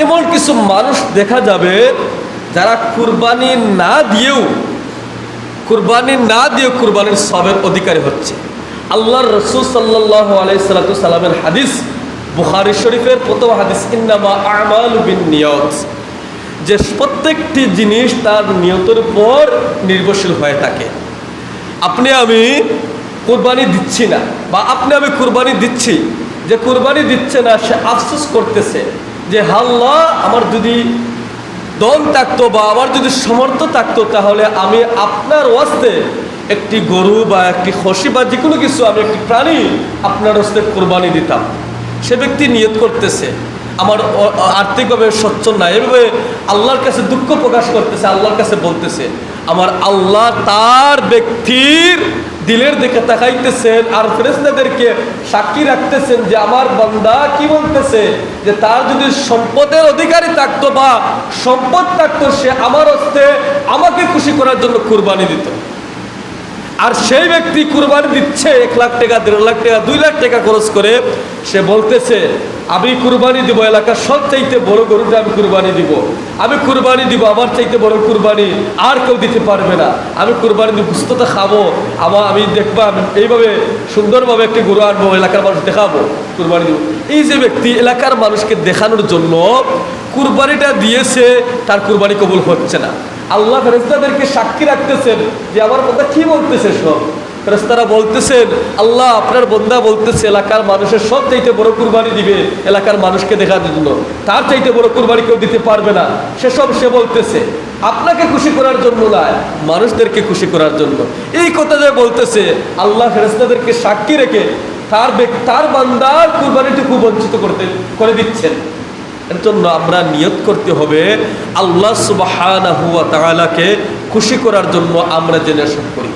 এমন কিছু মানুষ দেখা যাবে যারা কুরবানি না দিয়েও কুরবানির সবের অধিকারী হচ্ছে। আল্লাহর রাসূল সাল্লাল্লাহু আলাইহি সাল্লামের হাদিস, বুখারী শরীফের প্রথম হাদিস, ইন্নামা আমালু বিন্নিয়াত, যে প্রত্যেকটি জিনিস তার নিয়তের উপর নির্ভরশীল হয়ে থাকে। আপনি আমি কুরবানি দিচ্ছি না, বা আপনি আমি কুরবানি দিচ্ছি, যে কুরবানি দিচ্ছে না সে আফসোস করতেছে যে আল্লাহ, আমার যদি দন থাকতো বা আমার যদি সামর্থ্য থাকতো তাহলে আমি আপনার ওয়াস্তে একটি গরু বা একটি খসি বা যে কোনো কিছু, আমি একটি প্রাণী আপনার ওয়াস্তে কুরবানি দিতাম। সে ব্যক্তি নিয়ত করতেছে আমার আর্থিকভাবে সচ্ছল না, এভাবে আল্লাহর কাছে দুঃখ প্রকাশ করতেছে, আল্লাহর কাছে বলতেছে। আমার আল্লাহ তার ব্যক্তির দিলের দিকে তাকাইতেছেন আর ফেরেশতাদেরকে সাক্ষী রাখতেছেন যে আমার বান্দা কি বলতেছে, যে তার যদি সম্পদের অধিকারী থাকতো বা সম্পদ থাকতো সে আমার হস্তে আমাকে খুশি করার জন্য কুরবানি দিত। আর সেই ব্যক্তি কুরবানি দিচ্ছে 1 লাখ টাকা, 1.5 লাখ টাকা, 2 লাখ টাকা খরচ করে, সে বলতেছে আমি কুরবানি দিব, এলাকার সব চাইতে বড় গরুটা আমি কুরবানি দিব, আমি কুরবানি দিব, আমার চাইতে বড় কুরবানি আর কেউ দিতে পারবে না, আমি কুরবানি দিব, গুস্তটা খাবো, আমি দেখবা এইভাবে সুন্দরভাবে একটি গরু আনবো, এলাকার মানুষ দেখাবো, কুরবানি দিব। এই যে ব্যক্তি এলাকার মানুষকে দেখানোর জন্য কুরবানিটা দিয়েছে, তার কুরবানি কবুল হচ্ছে না। আল্লাহ ফেরেশতাদেরকে সাক্ষী রাখতেছেন যে আমার কথা কি বলতেছে সব। ফেরেশতারা বলতেছেন আল্লাহ আপনার বান্দা বলতেছে এলাকার মানুষের সব চাইতে বড় কুরবানি দিবে এলাকার মানুষকে দেখানোর জন্য, তার চাইতে বড় কুরবানি কেউ দিতে পারবে না, সেসব সে বলতেছে আপনাকে খুশি করার জন্য নয়, মানুষদেরকে খুশি করার জন্য। এই কথা যে বলতেছে, আল্লাহ ফেরেশতাদেরকে সাক্ষী রেখে তার বান্দার কুরবানিটুকু বঞ্চিত করে দিচ্ছেন। এর জন্য আমরা নিয়ত করতে হবে আল্লাহ সুবহানাহু ওয়া তাআলাকে খুশি করার জন্য আমরা যেন সব করি।